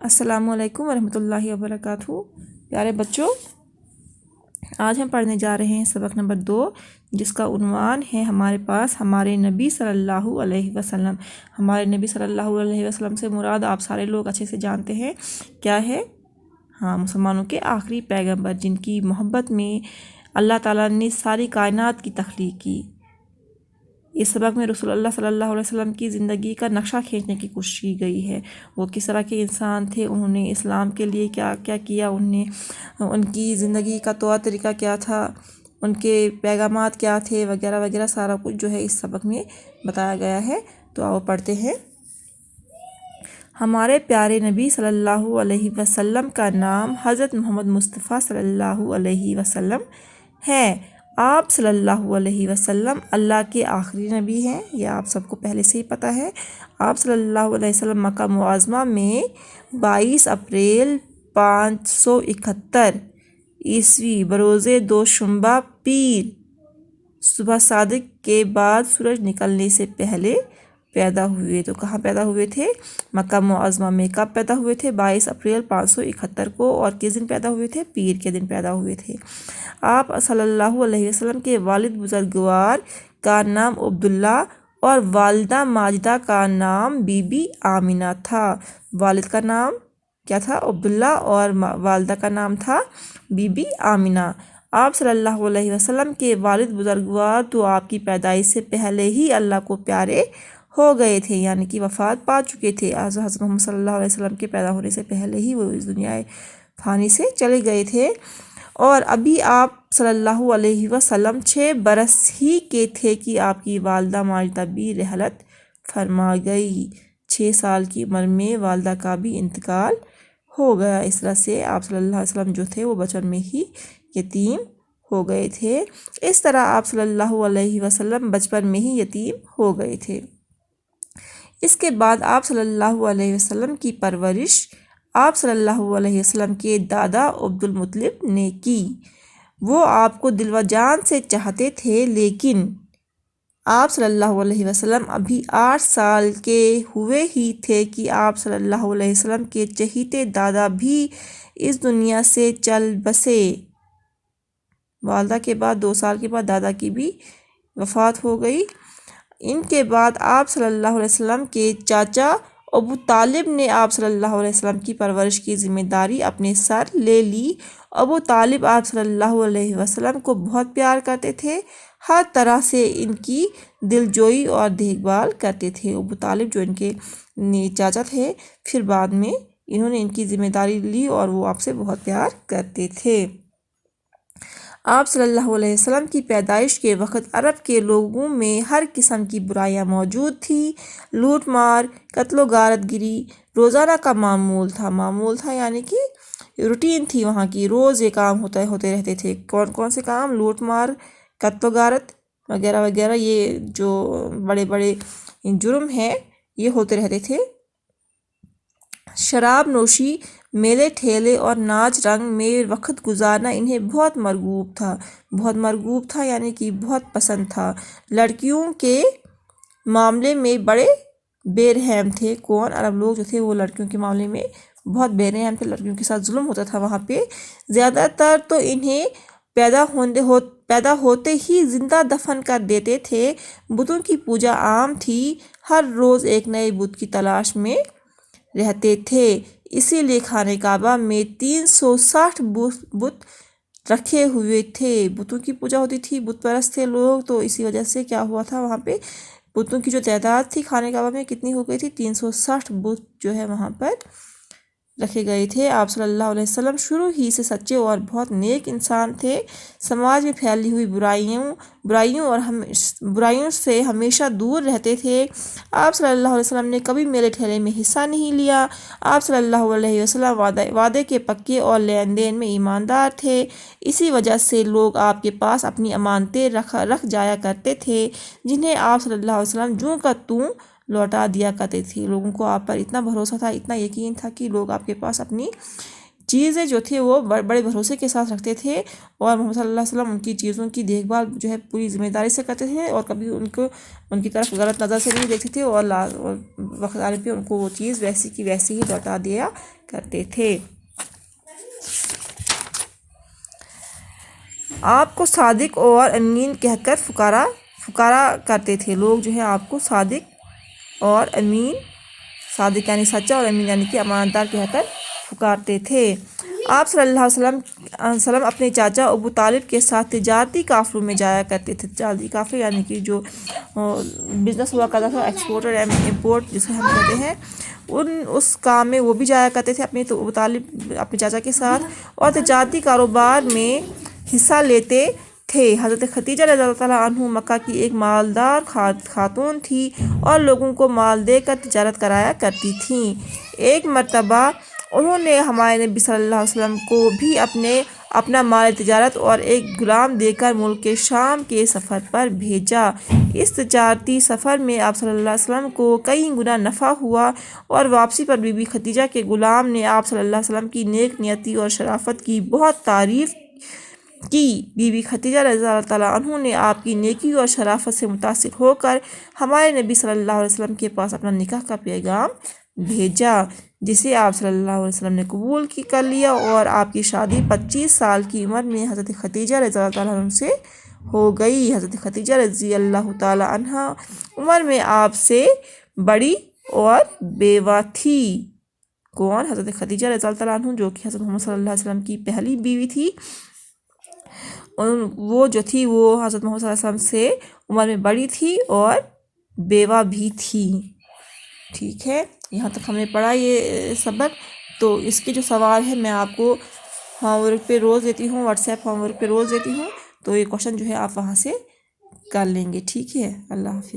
السلام علیکم ورحمۃ اللہ وبرکاتہ۔ پیارے بچوں، آج ہم پڑھنے جا رہے ہیں سبق نمبر 2، جس کا عنوان ہے ہمارے پاس ہمارے نبی صلی اللہ علیہ وسلم۔ ہمارے نبی صلی اللہ علیہ وسلم سے مراد آپ سارے لوگ اچھے سے جانتے ہیں کیا ہے؟ مسلمانوں کے آخری پیغمبر، جن کی محبت میں اللہ تعالیٰ نے ساری کائنات کی تخلیق کی۔ اس سبق میں رسول اللہ صلی اللہ علیہ وسلم کی زندگی کا نقشہ کھینچنے کی کوشش کی گئی ہے۔ وہ کس طرح کے انسان تھے، انہوں نے اسلام کے لیے کیا کیا کیا، ان کی زندگی کا طور طریقہ کیا تھا، ان کے پیغامات کیا تھے، وغیرہ وغیرہ، سارا کچھ جو ہے اس سبق میں بتایا گیا ہے۔ تو آؤ پڑھتے ہیں۔ ہمارے پیارے نبی صلی اللہ علیہ وسلم کا نام حضرت محمد مصطفیٰ صلی اللہ علیہ وسلم ہے۔ آپ صلی اللہ علیہ وسلم اللہ کے آخری نبی ہیں، یہ آپ سب کو پہلے سے ہی پتہ ہے۔ آپ صلی اللہ علیہ وسلم مکہ معظمہ میں 22 اپریل 571 عیسوی بروز دوشنبہ پیر صبح صادق کے بعد سورج نکلنے سے پہلے پیدا ہوئے۔ تو کہاں پیدا ہوئے تھے؟ مکہ معظمہ میں۔ کب پیدا ہوئے تھے؟ 22 اپریل 571 کو۔ اور کس دن پیدا ہوئے تھے؟ پیر کے دن پیدا ہوئے تھے۔ آپ صلی اللہ علیہ وسلم کے والد بزرگوار کا نام عبداللہ اور والدہ ماجدہ کا نام بی بی آمینہ تھا۔ والد کا نام کیا تھا؟ عبداللہ، اور والدہ کا نام تھا بی بی آمینہ۔ آپ صلی اللہ علیہ وسلم کے والد بزرگوار تو آپ کی پیدائش سے پہلے ہی اللہ کو پیارے ہو گئے تھے، یعنی کہ وفات پا چکے تھے۔ حضرت محمد صلی اللہ علیہ وسلم کے پیدا ہونے سے پہلے ہی وہ اس دنیا فانی سے چلے گئے تھے، اور ابھی آپ صلی اللہ علیہ وسلم 6 برس ہی کے تھے کہ آپ کی والدہ ماجدہ بھی رحلت فرما گئی۔ 6 سال کی عمر میں والدہ کا بھی انتقال ہو گیا۔ اس طرح سے آپ صلی اللہ علیہ وسلم جو تھے وہ بچپن میں ہی یتیم ہو گئے تھے۔ اس طرح آپ صلی اللہ علیہ وسلم بچپن میں ہی یتیم ہو گئے تھے۔ اس کے بعد آپ صلی اللہ علیہ وسلم کی پرورش آپ صلی اللہ علیہ وسلم کے دادا عبد المطلب نے کی۔ وہ آپ کو دل و جان سے چاہتے تھے، لیکن آپ صلی اللہ علیہ وسلم ابھی 8 سال کے ہوئے ہی تھے کہ آپ صلی اللہ علیہ وسلم کے چہیتے دادا بھی اس دنیا سے چل بسے۔ والدہ کے بعد 2 سال کے بعد دادا کی بھی وفات ہو گئی۔ ان کے بعد آپ صلی اللہ علیہ وسلم کے چاچا ابو طالب نے آپ صلی اللہ علیہ وسلم کی پرورش کی ذمہ داری اپنے سر لے لی۔ ابو طالب آپ صلی اللہ علیہ وسلم کو بہت پیار کرتے تھے، ہر طرح سے ان کی دلجوئی اور دیکھ بھال کرتے تھے۔ ابو طالب جو ان کے چاچا تھے، پھر بعد میں انہوں نے ان کی ذمہ داری لی اور وہ آپ سے بہت پیار کرتے تھے۔ آپ صلی اللہ علیہ وسلم کی پیدائش کے وقت عرب کے لوگوں میں ہر قسم کی برائیاں موجود تھیں۔ لوٹ مار، قتل و غارت گری روزانہ کا معمول تھا، یعنی کہ روٹین تھی وہاں کی، روز یہ کام ہوتے رہتے تھے۔ کون کون سے کام؟ لوٹ مار، قتل و غارت وغیرہ وغیرہ، یہ جو بڑے بڑے جرم ہیں یہ ہوتے رہتے تھے۔ شراب نوشی، میلے ٹھیلے اور ناچ رنگ میں وقت گزارنا انہیں بہت مرغوب تھا، یعنی کہ بہت پسند تھا۔ لڑکیوں کے معاملے میں بڑے بے رحم تھے۔ کون؟ عرب لوگ جو تھے وہ لڑکیوں کے معاملے میں بہت بے رحم تھے، لڑکیوں کے ساتھ ظلم ہوتا تھا وہاں پہ۔ زیادہ تر تو انہیں پیدا ہوتے ہی زندہ دفن کر دیتے تھے۔ بتوں کی پوجا عام تھی، ہر روز ایک نئے بت کی تلاش میں رہتے تھے۔ اسی لیے خانہ کعبہ میں 360 بت رکھے ہوئے تھے۔ بتوں کی پوجا ہوتی تھی، بت پرست تھے لوگ، تو اسی وجہ سے کیا ہوا تھا، وہاں پہ بتوں کی جو تعداد تھی خانہ کعبہ میں کتنی ہو گئی تھی؟ 360 بت جو ہے وہاں پر رکھے گئے تھے۔ آپ صلی اللہ علیہ وسلم شروع ہی سے سچے اور بہت نیک انسان تھے۔ سماج میں پھیلی ہوئی برائیوں سے ہمیشہ دور رہتے تھے۔ آپ صلی اللہ علیہ وسلم نے کبھی میلے ٹھیلے میں حصہ نہیں لیا۔ آپ صلی اللہ علیہ وسلم وعدے کے پکے اور لین دین میں ایماندار تھے۔ اسی وجہ سے لوگ آپ کے پاس اپنی امانتیں رکھ جایا کرتے تھے، جنہیں آپ صلی اللہ علیہ وسلم جوں کا توں لوٹا دیا کرتے تھے۔ لوگوں کو آپ پر اتنا بھروسہ تھا، اتنا یقین تھا کہ لوگ آپ کے پاس اپنی چیزیں جو تھے وہ بڑے بھروسے کے ساتھ رکھتے تھے، اور محمد صلی اللہ علیہ وسلم ان کی چیزوں کی دیکھ بھال جو ہے پوری ذمہ داری سے کرتے تھے، اور کبھی ان کی طرف غلط نظر سے نہیں دیکھتے تھے، اور وقت آنے پہ ان کو وہ چیز ویسی کی ویسی ہی لوٹا دیا کرتے تھے۔ آپ کو صادق اور امین کہہ کر پکارا کرتے تھے۔ لوگ جو ہے آپ کو صادق اور امین، صادق یعنی سچا اور امین یعنی کہ امانت دار کہہ کر پکارتے تھے۔ آپ صلی اللہ علیہ وسلم اپنے چاچا ابو طالب کے ساتھ تجارتی قافلوں میں جایا کرتے تھے۔ تجارتی قافلے یعنی کہ جو بزنس ہوا کرتا تھا، ایکسپورٹ اور امپورٹ جسے ہم کہتے ہیں، اس کام میں وہ بھی جایا کرتے تھے اپنے ابو طالب اپنے چاچا کے ساتھ، اور تجارتی کاروبار میں حصہ لیتے تھے۔ حضرت خدیجہ رضی اللہ تعالیٰ عنہ مکہ کی ایک مالدار خاتون تھی اور لوگوں کو مال دے کر تجارت کرایا کرتی تھیں۔ ایک مرتبہ انہوں نے ہمارے نبی صلی اللہ علیہ وسلم کو بھی اپنا مال تجارت اور ایک غلام دے کر ملک شام کے سفر پر بھیجا۔ اس تجارتی سفر میں آپ صلی اللہ علیہ وسلم کو کئی گنا نفع ہوا، اور واپسی پر بی بی خدیجہ کے غلام نے آپ صلی اللہ علیہ وسلم کی نیک نیتی اور شرافت کی بہت تعریف کی۔ بی بی خدیجہ رضی اللہ تعالیٰ عنہ نے آپ کی نیکی اور شرافت سے متاثر ہو کر ہمارے نبی صلی اللہ علیہ وسلم کے پاس اپنا نکاح کا پیغام بھیجا، جسے آپ صلی اللہ علیہ وسلم نے قبول کر لیا، اور آپ کی شادی 25 سال کی عمر میں حضرت خدیجہ رضی اللہ تعالیٰ عنہ سے ہو گئی۔ حضرت خدیجہ رضی اللہ تعالیٰ عنہ عمر میں آپ سے بڑی اور بیوہ تھی۔ کون؟ حضرت خدیجہ رضی اللہ تعالیٰ عنہ، جو کہ حضرت محمد صلی اللہ علیہ وسلم کی پہلی بیوی تھی۔ وہ جو تھی وہ حضرت محمد صلی اللہ علیہ وسلم سے عمر میں بڑی تھی اور بیوہ بھی تھی۔ ٹھیک ہے، یہاں تک ہم نے پڑھا یہ سبق۔ تو اس کے جو سوال ہے میں آپ کو ہوم ورک پہ روز دیتی ہوں، واٹس ایپ ہوم ورک پہ روز دیتی ہوں، تو یہ کوشچن جو ہے آپ وہاں سے کر لیں گے۔ ٹھیک ہے، اللہ حافظ۔